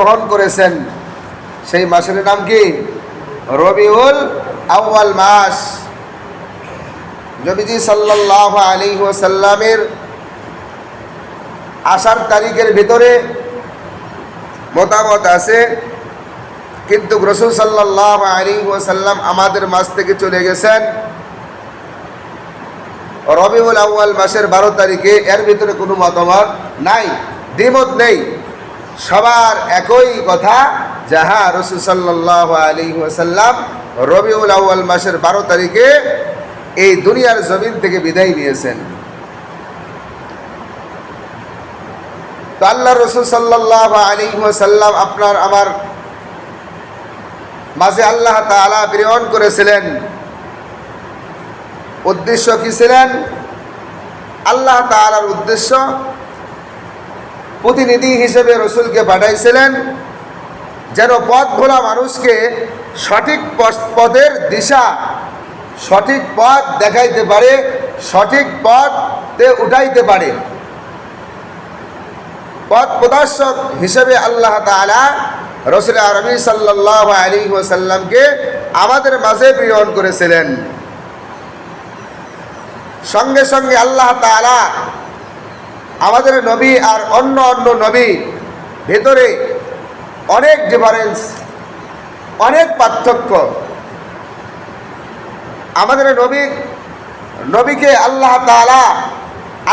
গ্রহণ করেছেন সেই মাসের নাম কি? রবিউল আউয়াল মাস। নবীজি সাল্লাল্লাহু আলাইহি ওয়াসাল্লামের আসার তারিখের ভিতরে মতামত আছে, কিন্তু রাসূল সাল্লাল্লাহু আলাইহি ওয়াসাল্লাম আমাদের মাস থেকে চলে গেছেন রবিউল আউয়াল মাসের 12 তারিখে। এর ভিতরে কোনো মতামত নাই, দ্বিমত নেই, সবার একই কথা যে হ্যাঁ, রাসূল সাল্লাল্লাহু আলাইহি ওয়াসাল্লাম রবিউল আউয়াল মাসের 12 তারিখে এই দুনিয়ার জমিন থেকে বিদায় নিয়েছেন। তো আল্লাহ রাসূল সাল্লাল্লাহু আলাইহি ওয়াসাল্লাম আপনার আমার মাঝে আল্লাহ তাআলা প্রেরণ করেছিলেন। উদ্দেশ্য কি ছিলেন? আল্লাহ তাআলার উদ্দেশ্য প্রতিনিধি হিসেবে রসুলকে পাঠাইছিলেন যেন পথ ভোলা মানুষকে সঠিক পথের দিশা, সঠিক পথ দেখাইতে পারে, সঠিক পথে উঠাইতে পারে। পথ প্রদর্শক হিসেবে আল্লাহ তাআলা রাসূল আরবি সাল্লাল্লাহু আলাইহি ওয়াসাল্লামকে আমাদের মাঝে প্রেরণ করেছিলেন। সঙ্গে সঙ্গে আল্লাহ তাআলা আমাদের নবী আর অন্য অন্য নবী ভেতরে অনেক ডিফারেন্স, অনেক পার্থক্য। আমাদের নবীকে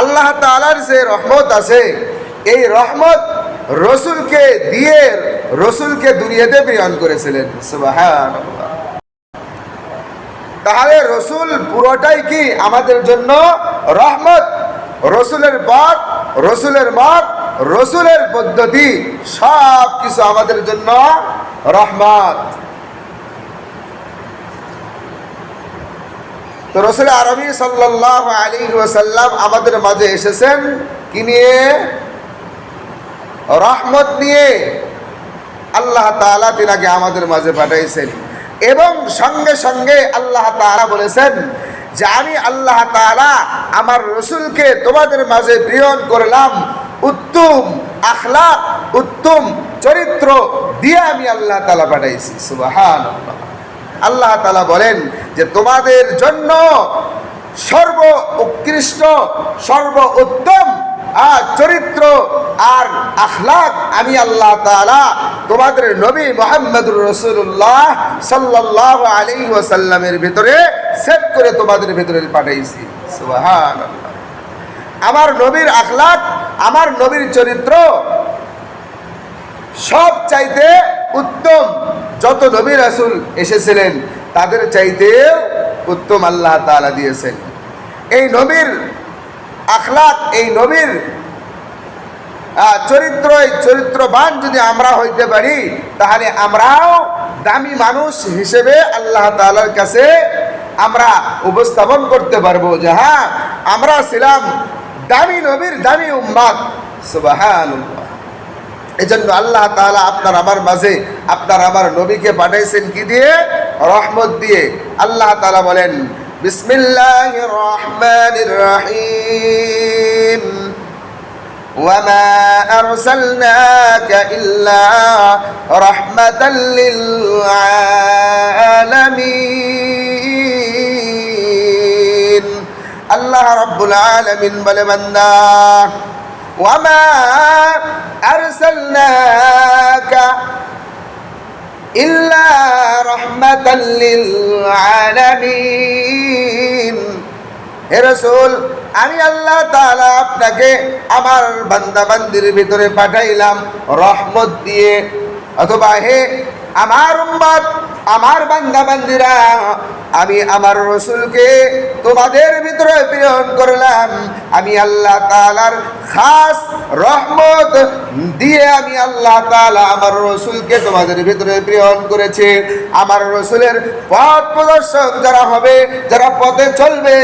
আল্লাহ তাআলার যে রহমত আছে, এই রহমত রসুলকে দিয়ে রসুলকে দুনিয়াতে প্রেরণ করেছিলেন। সুবহানাল্লাহ। তাহলে রসুল পুরোটাই কি আমাদের জন্য রহমত। রসুলের পথ, রসুলের মত, রসুলের পদ্ধতি সব কিছু আমাদের জন্য রহমত। তো রাসূল আরবি সাল্লাল্লাহু আলাইহি ওয়াসাল্লাম আমাদের মাঝে এসেছেন কি নিয়ে? রহমত নিয়ে। আল্লাহ তাআলা তিনাকে আমাদের মাঝে পাঠাইছেন এবং সঙ্গে সঙ্গে আল্লাহ তাআলা বলেছেন যে আমি আল্লাহ তাআলা আমার রসুলকে তোমাদের মাঝে প্রেরণ করলাম উত্তম আখলাক, উত্তম চরিত্র দিয়ে আমি আল্লাহ তাআলা পাঠাইছি। সুবহানাল্লাহ। আল্লাহ তাআলা বলেন যে তোমাদের জন্য সর্ব উৎকৃষ্ট, সর্ব উত্তম চরিত্র আর আখলাক আমি আল্লাহ তাআলা তোমাদের নবী মুহাম্মদুর রাসূলুল্লাহ সাল্লাল্লাহু আলাইহি ওয়াসাল্লামের ভিতরে সেট করে তোমাদের ভিতরে পাঠাইছি। সুবহানাল্লাহ। আমার নবীর আখলাক, আমার নবীর চরিত্র সব চাইতে উত্তম। যত নবী রাসূল এসেছিলেন তাদের চাইতে উত্তম আল্লাহ তাআলা দিয়েছেন। এই নবীর আখলাক, এই নবীর চরিত্রবান যদি আমরা হইতে পারি, তাহলে আমরাও দামি মানুষ হিসেবে আল্লাহ তাআলার কাছে আমরা উপস্থাপন করতে পারবো যে হ্যাঁ, আমরা ছিলাম দামি নবীর দামি উম্মত। সুবহানাল্লাহ। এজন্য আল্লাহ তাআলা আপনার আমার মাঝে আপনার আমার নবীকে পাঠাইছেন কি দিয়ে? রহমত দিয়ে। আল্লাহ তাআলা বলেন বিসমিল্লাহির রহমানির রহিম ওয়ামা আরসালনাকা ইল্লা রাহমাতাল লিল আলামিন। আল্লাহ রাব্বুল আলামিন বলে বান্দা ওয়ামা আরসালনাকা ইল্লা রাহমাতাল লিল আলামিন। হে রাসূল, আমি আল্লাহ তাআলা আপনাকে আমার বান্দা বান্দির ভিতরে পাঠাইলাম রহমত দিয়ে। অথবা হে আমার উম্মত, আমার বান্দা বান্দিরা, আমি আমার রসুলকে তোমাদের ভিতরে প্রেরণ করলাম। আমি আল্লাহ তাআলার খাস রহমত দিয়ে আমি আল্লাহ তাআলা আমার রসুলকে তোমাদের ভিতরে প্রেরণ করেছি। আমার রসুলের পথ প্রদর্শক যারা হবে, যারা পথে চলবে,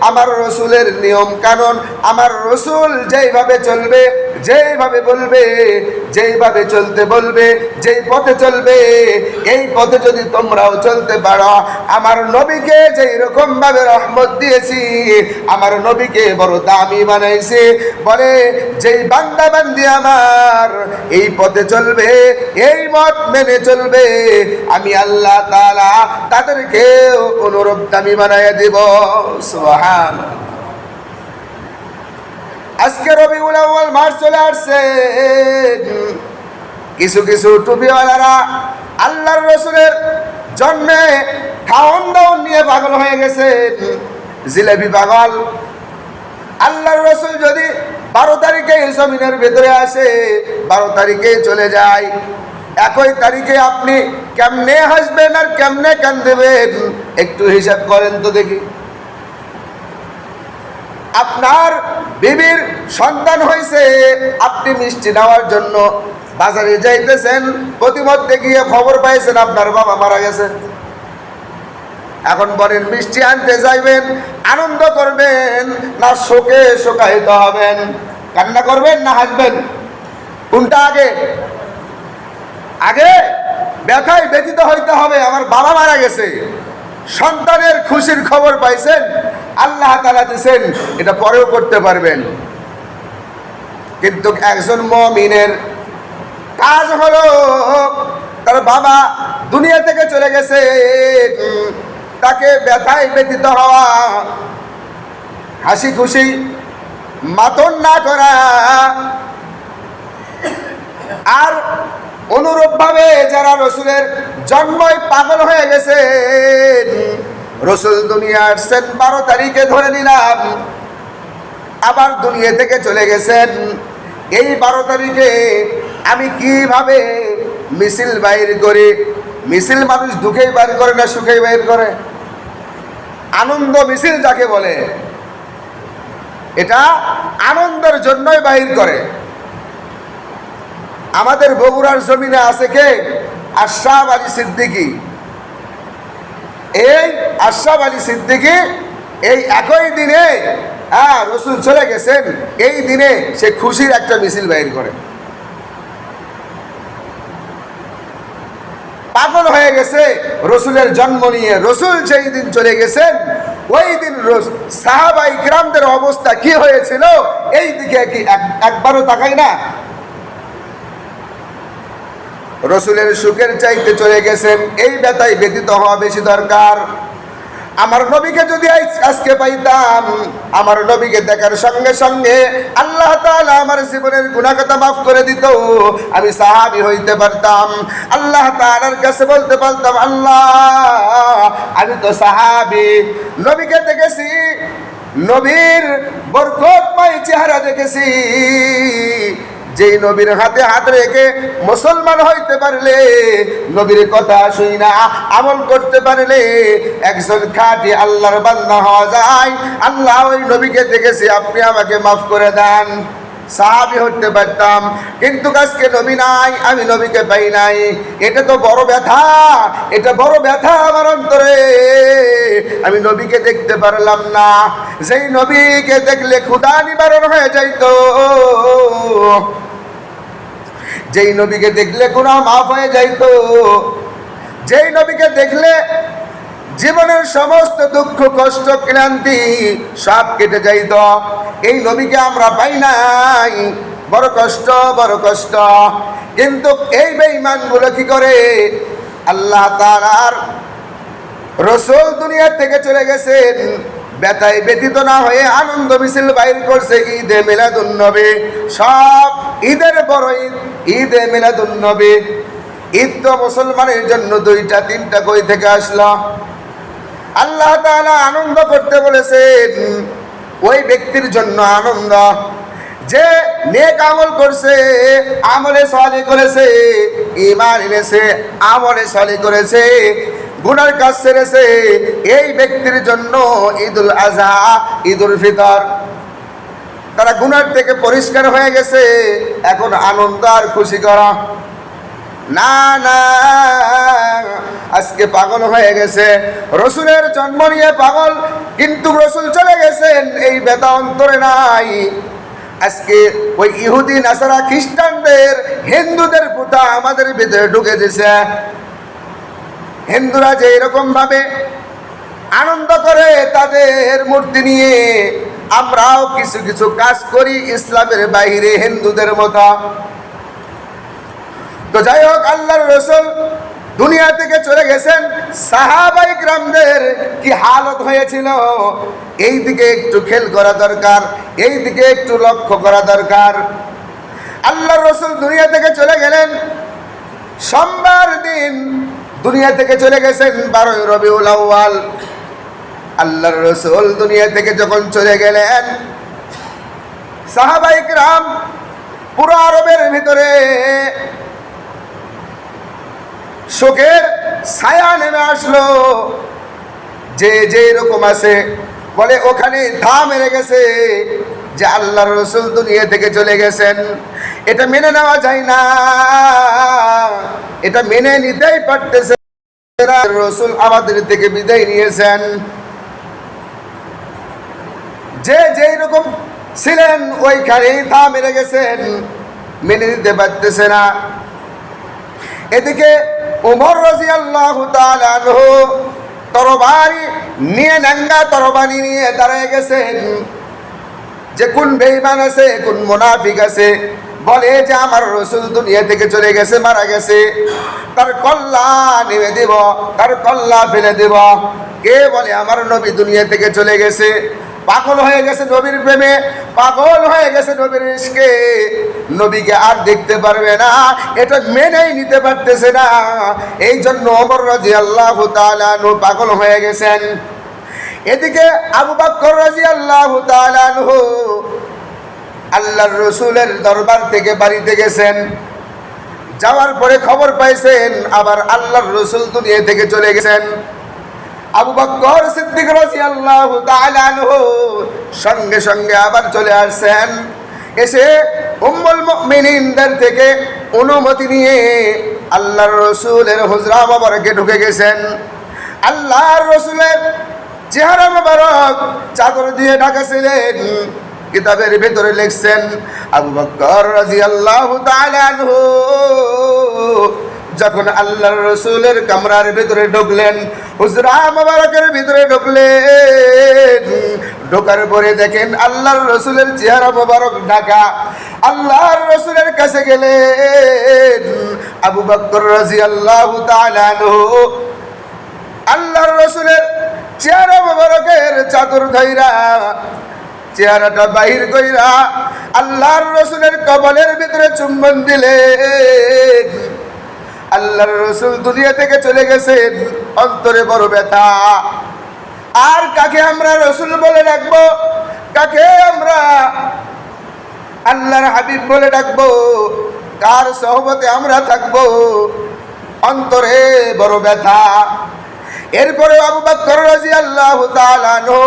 আমার রসুলের নিয়ম কানুন, আমার রসুল যেইভাবে চলবে যেইভাবে বলবে, যেইভাবে চলতে বলবে, যেই পথে চলবে, এই পথে যদি তোমরাও চলতে পারো, আমার নবীকে যেই রকম ভাবে রহমত দিয়েছি, আমার নবীকে বড় দামি বানাইছি, বলে যেই বান্দা বান্দি আমার এই পথে চলবে, এই মত মেনে চলবে, আমি আল্লাহ তাআলা তাদেরকে অনুরূপ দামি বানাইয়া দিব। সুবহানাল্লাহ। আজকে রবিউল আউয়াল মাস চলে আসছে, কিছু কিছু টুপিওয়ালারা আল্লাহর রসুলের জন্মে খাওন দাওন নিয়ে পাগল হয়ে গেছে, জিলেবি পাগল। আল্লাহর রসুল যদি 12 তারিখে জমিনের ভেতরে আসে, 12 তারিখে চলে যায়, একই তারিখে আপনি কেমনে হাসবেন আর কেমনে কাঁদবেন একটু হিসাব করেন তো দেখি। আপনার বিবির সন্তান হয়েছে, আপনি মিষ্টি নেওয়ার জন্য বাজারে যাইতেছেন, প্রতিমধ্যে গিয়ে খবর পাইছেন আপনার বাবা মারা গেছে। এখন বলেন মিষ্টি আনতে যাইবেন, আনন্দ করবেন না শোকে শোকায়িত হবেন? কান্না করবেন না হাসবেন? কোনটা আগে? আগে ব্যথায় ব্যথিত হইতে হবে, আমার বাবা মারা গেছে। সন্তানের খুশির খবর পাইছেন, আল্লাহ তাআলা দিয়েছেন, এটা পরেও করতে পারবেন। কিন্তু একজন মুমিনের কাজ হলো তার বাবা দুনিয়া থেকে চলে গেছে, তাকে ব্যথায় ব্যথিত হওয়া, হাসি খুশি মাতন না করা। আর অনুরূপভাবে যারা রসুলের জন্মই পাগল হয়ে গেছে, রসুল দুনিয়া আসছেন 12 তারিখে ধরে নিলাম, আবার দুনিয়া থেকে চলে গেছেন এই 12 তারিখে, আমি কিভাবে মিছিল বাইর করি? মিছিল মানুষ দুঃখেই বাইর করে না সুখেই বাইর করে? আনন্দ মিছিল যাকে বলে, এটা আনন্দের জন্যই বাহির করে। আমাদের বগুড়ার জমিনে আছে কে? আশরাফ আলী সিদ্দিকী। এই আশরাফ আলী সিদ্দিকী এই একই দিনে রসুল চলে গেছেন, এই দিনে সে খুশির একটা মিছিল বাইর করে। পাগল হয়ে গেছে রসুলের জন্ম নিয়ে। রসুল যেই দিন চলে গেছেন, ওই দিন সাহাবাই কিরামদের অবস্থা কি হয়েছিল এই দিকে কি একবারও তাকাই না? রসুলের সুখের চাইতে চলে গেছেন, এই ব্যথায় ব্যতীত হওয়া বেশি দরকার। আমার নবীকে যদি আজকে পাইতাম, আমার নবীকে দেখার সঙ্গে সঙ্গে আল্লাহ তাআলা আমার জীবনের গুনাহ কথা মাফ করে দিত, আমি সাহাবী হইতে পারতাম, আল্লাহ তাআলার কাছে বলতে পারতাম, আল্লাহ আমি তো সাহাবী, নবীকে দেখেছি, নবীর বরকতময় চেহারা দেখেছি। যেই নবীর হাতে হাত রেখে মুসলমান হইতে পারলে, নবীর কথা শুই না আমল করতে পারলে একজন খাঁটি আল্লাহর বান্দা হওয়া যায়। আল্লাহ ওই নবীকে দেখেছি, আপনি আমাকে মাফ করে দেন, সাহাবী হতে পারতাম। কিন্তু আজকে নবী নাই, আমি নবীকে পাই নাই, এটা তো বড় ব্যথা, এটা বড় ব্যথা আমার অন্তরে। আমি নবীকে দেখতে পারলাম না, যেই নবীকে দেখলে ক্ষুধা নিবারণ হয়ে যাইতো, যেই নবীকে দেখলে গুনাহ মাফ হয়ে যাইতো, যেই নবীকে দেখলে জীবনের সমস্ত দুঃখ কষ্ট ক্লান্তি সব কেটে যাইত, এই নবীকে আমরা পাই নাই। বড় কষ্ট, বড় কষ্ট। কিন্তু এই বেঈমানগুলো কি করে? আল্লাহ তাআলার রাসূল দুনিয়া থেকে চলে গেছেন, ব্যথায় ব্যতীত না হয়ে আনন্দ মিছিল বাইর করছে ঈদে মিলাদুন নবী। সব ঈদের বড় ঈদ, ঈদে মিলাদুন নবী। ঈদ তো মুসলমানের জন্য 2টা 3টা কই থেকে আসলো? আল্লাহ তাআলা আনন্দ করতে বলেছেন ওই ব্যক্তির জন্য আনন্দ, যে নেক আমল করছে, আমলে সালেহ করেছে, ঈমান এনেছে, আমলে সালেহ করেছে, গুনার কাজ ছেড়েছে, এই ব্যক্তির জন্য ঈদুল আযহা, ঈদুল ফিতর। তারা গুনার থেকে পরিষ্কার হয়ে গেছে, এখন আনন্দ আর খুশি করা না, না, আজকে পাগল হয়ে গেছে, রসুলের জন্ম নিয়ে পাগল, কিন্তু রসুল চলে গেছেন, এই ব্যথা অন্তরে নাই। আজকে ওই ইহুদি নাসারা খ্রিস্টানদের হিন্দুদের প্রথা আমাদের ভিতরে ঢুকে দিয়েছে। হিন্দুরা যে এরকম ভাবে আনন্দ করে তাদের মূর্তি নিয়ে, আমরাও কিছু কিছু কাজ করি ইসলামের বাইরে হিন্দুদের মতো। তো যাই হোক, আল্লাহর রাসূল দুনিয়া থেকে চলে গেছেন, সাহাবায়ে কিরামদের কি হালত হয়েছিল এই দিকে একটু খেয়াল করা দরকার, এই দিকে একটু লক্ষ্য করা দরকার। আল্লাহর রাসূল দুনিয়া থেকে চলে গেলেন সোমবার দিন, দুনিয়া থেকে চলে গেছেন 12 রবিউল আউয়াল। আল্লাহর রাসূল দুনিয়া থেকে যখন চলে গেলেন, সাহাবায়ে কিরাম পুরো আরবের ভিতরে শোকের ছায়া নেমে আসলো। যে যে এরকম আছে বলে ওখানে ধা মেরে গেছে যে আল্লাহর রাসূল দুনিয়া থেকে চলে গেছেন। এটা মেনে নেওয়া যায় না, এটা মেনে নিতেই পারতেছে না। রাসূল আমাদের থেকে বিদায় নিয়েছেন। যে যে এরকম ছিলেন ওইখানেই ধা মেরে গেছেন, মেনে নিতে পারতেছে না। এদিকে ওমর রাদিয়াল্লাহু তাআলা আনহু তরবারি নিয়ে, নাঙ্গা তরবারি নিয়ে দাঁড়ায় গেছেন। যে কোন বেঈমান আছে, কোন মুনাফিক আছে বলে যে আমার রাসূল দুনিয়া থেকে চলে গেছে, মারা গেছে, তার কল্লা নিয়ে দেব, তার কল্লা ফেলে দেব। কে বলে আমার নবী দুনিয়া থেকে চলে গেছে, পাগল হয়ে গেছে নবীর প্রেমে, পাগল হয়ে গেছে নবীর ইশকে, নবীকে আর দেখতে পারবে না, এটা মেনেই নিতে পারতেছে না। এই জন্য ওমর রাদিয়াল্লাহু তাআলা আনহু পাগল হয়ে গেছেন। এদিকে আবু বকর রাদিয়াল্লাহু তাআলা আনহু আল্লাহর রাসূলের দরবার থেকে বাড়িতে গেছেন। যাওয়ার পরে খবর পাইছেন আবার আল্লাহর রাসূল দুনিয়া থেকে চলে গেছেন। আবু বকর সিদ্দিক রাদিয়াল্লাহু তাআলা আনহু সঙ্গে সঙ্গে আবার চলে আসছেন। এসে উম্মুল মুমিনিনদের থেকে অনুমতি নিয়ে আল্লাহর রাসূলের হুজরা মোবারকে ঢুকে গেছেন। আল্লাহর রাসূলের চেহারা মোবারক চাদর দিয়ে ঢাকা ছিলেন। কিতাবের ভিতরে লিখছেন আবু বকর রাদিয়াল্লাহু তাআলা আনহু যখন আল্লাহর রাসূলের কামরার ভিতরে ঢুকলেন, হুজরা মোবারকের ভিতরে ঢুকলেন, ঢোকার পরে দেখেন আল্লাহর রাসূলের চেহারা মোবারক ঢাকা। আল্লাহর রাসূলের কাছে গেলেন আবু বকর রাদিয়াল্লাহু তাআলা আনহু, আল্লাহর রাসূলের চেহারা মোবারকের চাদর ধইরা চেহারাটা বাহির কইরা আল্লাহর রাসূলের কবলের ভিতরে চুম্বন দিলেন। আল্লাহর রাসূল দুনিয়া থেকে চলে গেছেন, অন্তরে বড় ব্যথা। আর কাকে আমরা রাসূল বলে ডাকবো, কাকে আমরা আল্লাহর হাবিব বলে ডাকবো, কার সহবতে আমরা থাকবো, অন্তরে বড় ব্যথা। এরপরে আবু বকর রাদিয়াল্লাহু তাআলা আনহু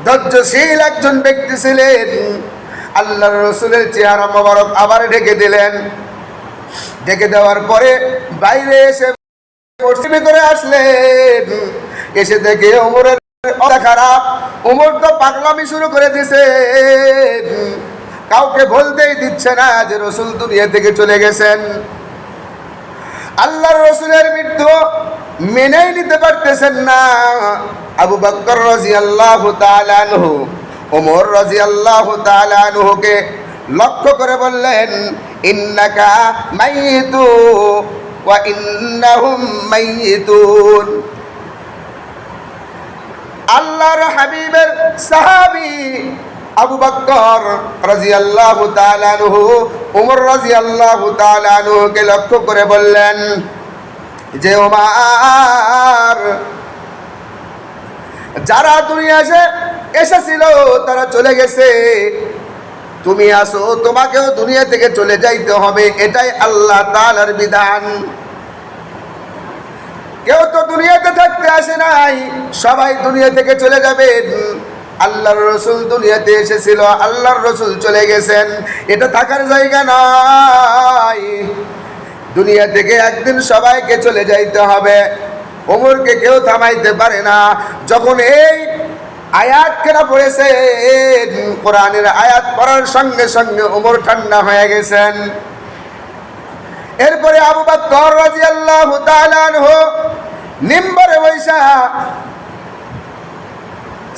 ধৈর্যশীল একজন ব্যক্তি ছিলেন। আল্লাহর রাসূলের চেহারা মোবারক আবার ঢেকে দিলেন। ঢেকে দেওয়ার পরে বাইরে এসে মসজিদের ভিতরে আসলেন। এসে দেখে ওমরের অবস্থা খারাপ। ওমর তো পাগলামি শুরু করে দিয়েছে, কাউকে বলতেই দিচ্ছে না যে রাসূল দুনিয়া থেকে চলে গেছেন। আল্লাহর রাসূলের মৃত্যু মেনেই নিতে পারতেছেন না। আবু বকর রাদিয়াল্লাহু তাআলা আনহু ওমর রাদিয়াল্লাহু তাআলা আনহুকে লক্ষ্য করে বললেন, ইন্নাকা মাইয়িতু ওয়া ইন্নাহুম মাইয়িতুন। আল্লাহর হাবিবের সাহাবী আবু বকর রাদিয়াল্লাহু তাআলা আনহু ওমর রাদিয়াল্লাহু তাআলা আনহুকে লক্ষ্য করে বললেন যে ওমর, যারা দুনিয়াতে এসেছিল তারা চলে গেছে, তুমি আসো, তোমাকেও দুনিয়া থেকে চলে যাইতে হবে, এটাই আল্লাহ তাআলার বিধান। কেউ তো দুনিয়াতে থাকতে আসে নাই, সবাই দুনিয়া থেকে চলে যাবেন। আল্লাহর রাসূল দুনিয়াতে এসেছিল, আল্লাহর রাসূল চলে গেছেন, এটা থাকার জায়গা নয়। দুনিয়া থেকে একদিন সবাইকে চলে যাইতে হবে, ওমরকে কেউ থামাইতে পারে না। যখন এই আয়াত কেনা পড়েছেন, কোরআনের আয়াত পড়ার সঙ্গে সঙ্গে ওমর ঠান্ডা হয়ে গেছেন। এরপরে আবু বকর রাদিয়াল্লাহু তাআলা আনহু মিম্বরে বসা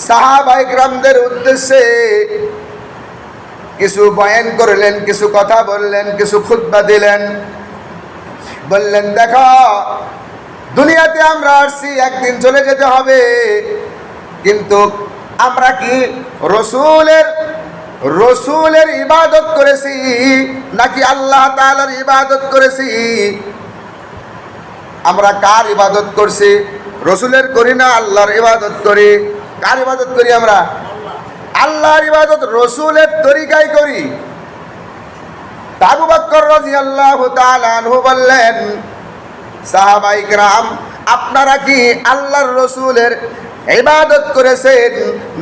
সাহাবায়ে কিরামদের উদ্দেশ্যে কিছু বয়ান করলেন, কিছু কথা বললেন, কিছু খুতবা দিলেন। বললেন, দেখো, দুনিয়াতে আমরা আসছি, একদিন চলে যেতে হবে, কিন্তু আমরা কি রসুলের ইবাদত করেছি নাকি আল্লাহ তাআলার ইবাদত করেছি? আমরা কার ইবাদত করছি? রসুলের করি না আল্লাহর ইবাদত করি? কার ইবাদত করি আমরা? আল্লাহর ইবাদত রসুলের তরিকায় করি। আবু বকর রাদিয়াল্লাহু তাআলা আনহু বললেন, সাহাবায়ে কিরাম, আপনারা কি আল্লাহর রসুলের ইবাদত করেছেন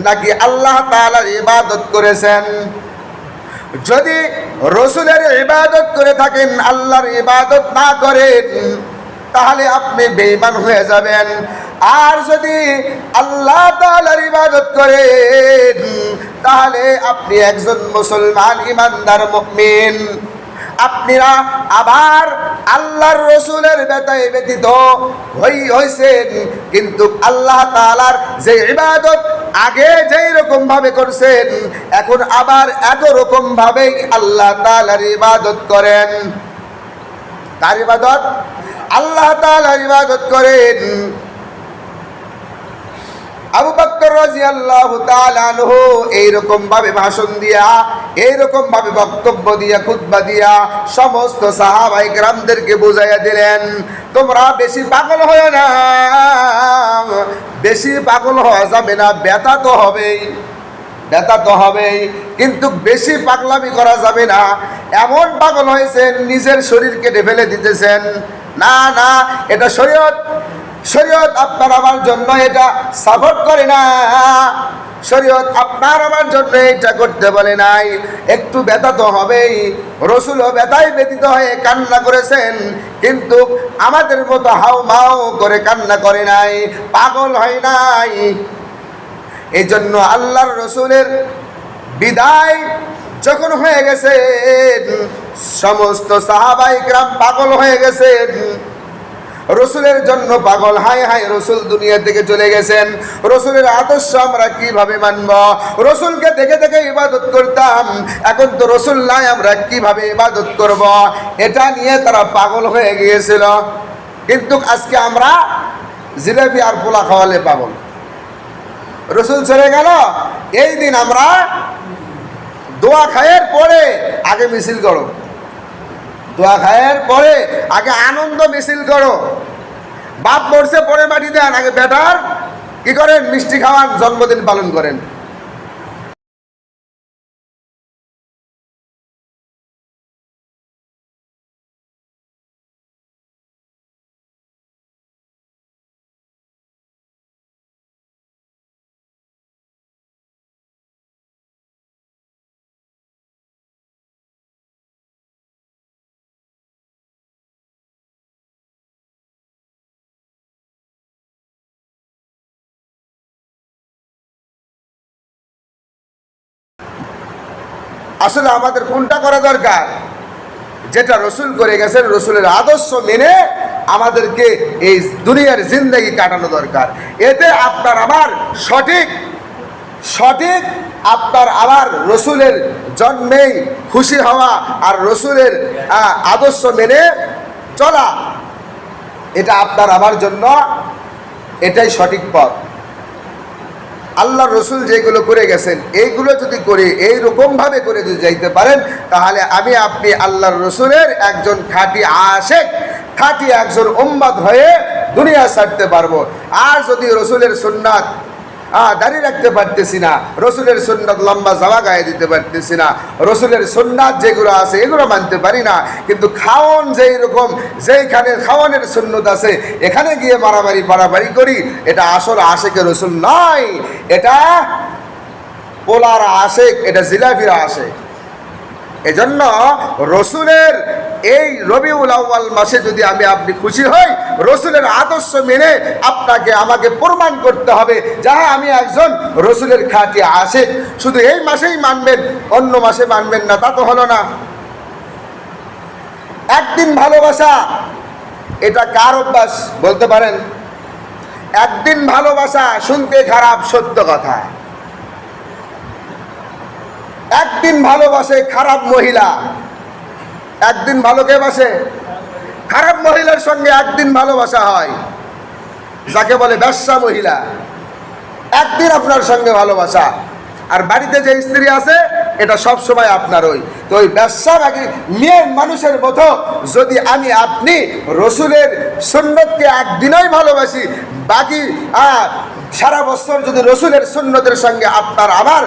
নাকি আল্লাহ তাআলার ইবাদত করেছেন? যদি রসুলের ইবাদত করে থাকেন, আল্লাহর ইবাদত না করেন, তাহলে আপনি বেঈমান হয়ে যাবেন। আর যদি আল্লাহ তাআলার ইবাদত করেন, তাহলে আপনি একজন মুসলমান ইমানদার মুমিন। আপনারা আবার আল্লাহর রসুলের বেতায় ব্যতীত হইছেন, কিন্তু আল্লাহ তাআলার যে ইবাদত আগে যেই রকম ভাবে করছেন, এখন আবার একই রকম ভাবে আল্লাহ তাআলার ইবাদত করেন। কার ইবাদত? আল্লাহ তাআলার ইবাদত করেন। আবু বকর রাদিয়াল্লাহু তাআলা আনহু এইরকম ভাবে ভাষণ দিয়া, এইরকম ভাবে বক্তব্য দিয়া, খুতবা দিয়া সমস্ত সাহাবায়ে কেরামদেরকে বুঝাইয়া দিলেন, তোমরা বেশি পাগল হয়ো না, বেশি পাগল হওয়া যাবে না, ব্যথা তো হবেই, কিন্তু বেশি পাগলামি করা যাবে না। এমন পাগল হয়েছেন নিজের শরীর কেটে ফেলে দিতেছেন। না না, এটা শরীয়ত আপনার আমার জন্য এটা সাপোর্ট করে না। শরীয়ত আপনার আমার জন্য এটা করতে বলে নাই। একটু ব্যথা তো হবেই। রসুলও ব্যথায় ব্যথিত হয়ে কান্না করেছেন, কিন্তু আমাদের মতো হাউ মাউ করে কান্না করে নাই, পাগল হয় নাই। এই জন্য আল্লাহর রসুলের বিদায় যখন হয়ে গেছে, সমস্ত সাহাবায়ে কিরাম পাগল হয়ে গেছেন, রসুলের জন্য পাগল। হায় হায়, রসুল দুনিয়া থেকে চলে গেছেন, রসুলের আদর্শ আমরা কিভাবে মানব? রসুলকে দেখে দেখে ইবাদত করতাম, এখন তো রসুল নাই, আমরা কিভাবে ইবাদত করব? এটা নিয়ে তারা পাগল হয়ে গিয়েছিল। কিন্তু আজকে আমরা জিলাপি আর পোলা খাওয়ালে পাগল। রসুল চলে গেল, এই দিন আমরা দোয়া খায়ের পরে আগে মিছিল করো, দোয়া খায়ের পরে আগে আনন্দ মিছিল করো। বাপ মরছে পরে মাটি দেন, আগে বেটার কি করেন? মিষ্টি খাওয়ান, জন্মদিন পালন করেন। আসলে আমাদের কোনটা করা দরকার? যেটা রসুল করে গেছেন, রসুলের আদর্শ মেনে আমাদেরকে এই দুনিয়ার জিন্দেগি কাটানো দরকার। এতে আপনার আমার সঠিক আপনার আবার রসুলের জন্মেই খুশি হওয়া আর রসুলের আদর্শ মেনে চলা, এটা আপনার আমার জন্য এটাই সঠিক পথ। আল্লাহ রসুল যেগুলো করে গেছেন, এইগুলো যদি করে এইরকমভাবে করে যদি যাইতে পারেন, তাহলে আমি আপনি আল্লাহর রসুলের একজন খাঁটি আশেক, খাঁটি একজন উম্মত হয়ে দুনিয়া ছাড়তে পারবো। আর যদি রসুলের সুন্নাত দাঁড়িয়ে রাখতে পারতেছি না, রসুলের সুন্নাত লম্বা জামা গায়ে দিতে পারতেছি না, রসুলের সুন্নাত যেগুলো আছে এগুলো মানতে পারি না, কিন্তু খাওয়ান যেই রকম, যেইখানে খাওয়ানের সুন্নত আছে এখানে গিয়ে মারামারি পারাপারি করি, এটা আসল আশেকের রসুল নয়, এটা পোলার আশেক, এটা জিলাপির আশেক। এজন্য রসুলের এই রবিউল আউয়াল মাসে যদি আপনি খুশি হই, রসুলের আদর্শ মেনে আপনাকে আমাকে প্রমাণ করতে হবে যে আমি একজন রসুলের খাঁটি আশিক। শুধু এই মাসেই মানবেন, অন্য মাসে মানবেন না, তা তো হলো না। একদিন ভালোবাসা, এটা কার অভ্যাস বলতে পারেন? একদিন ভালোবাসা শুনতে খারাপ, সত্য কথা। একদিন ভালোবাসে খারাপ মহিলা। একদিন ভালো কে বাসে? খারাপ মহিলার সঙ্গে একদিন ভালোবাসা হয়, যাকে বলে ব্যবসা মহিলা। একদিন আপনার সঙ্গে ভালোবাসা। আর বাড়িতে যে স্ত্রী আছে, এটা সব সময় আপনার ওই। তো ওই ব্যবসাবাগী মেয়ের মানুষের মতো যদি আপনি রসুলের সুন্নতকে একদিনই ভালোবাসি, বাকি সারা বছর যদি রসুলের সুন্নতের সঙ্গে আপনার আমার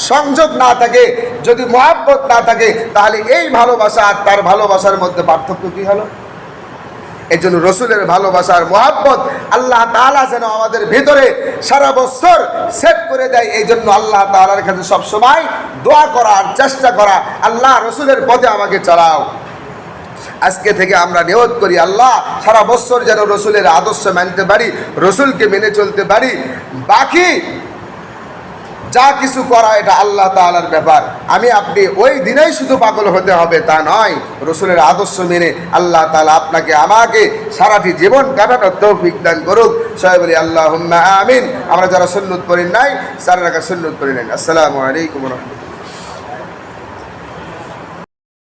সংযোগ না থাকে, যদি মহাব্বত না থাকে, তাহলে এই ভালোবাসা আর তার ভালোবাসার মধ্যে পার্থক্য কি হলো? এই জন্য রসুলের ভালোবাসার মহাব্বত আল্লাহ তাআলা যেন আমাদের ভিতরে সারা বছর সেট করে দেয়। এই জন্য আল্লাহ তাআলার কাছে সবসময় দোয়া করার চেষ্টা করা, আল্লাহ রসুলের পথে আমাকে চালাও। আজকে থেকে আমরা নিয়ত করি, আল্লাহ সারা বছর যেন রসুলের আদর্শ মানতে পারি, রসুলকে মেনে চলতে পারি। বাকি যা কিছু করা এটা আল্লাহ তাআলার ব্যাপার। আপনি ওই দিনেই শুধু পাগল হতে হবে তা নয়, রসুলের আদর্শ মেনে আল্লাহ তাআলা আপনাকে আমাকে সারাটি জীবন কাটানোর তৌফিক দান করুক। সবাই বলি আল্লাহুম্মা আমিন। আমরা যারা সুন্নত পড়ি নাই, সারা রাখা সুন্নত পড়ি নাই। আসসালামু আলাইকুম ওয়া রাহমাতুল্লাহ।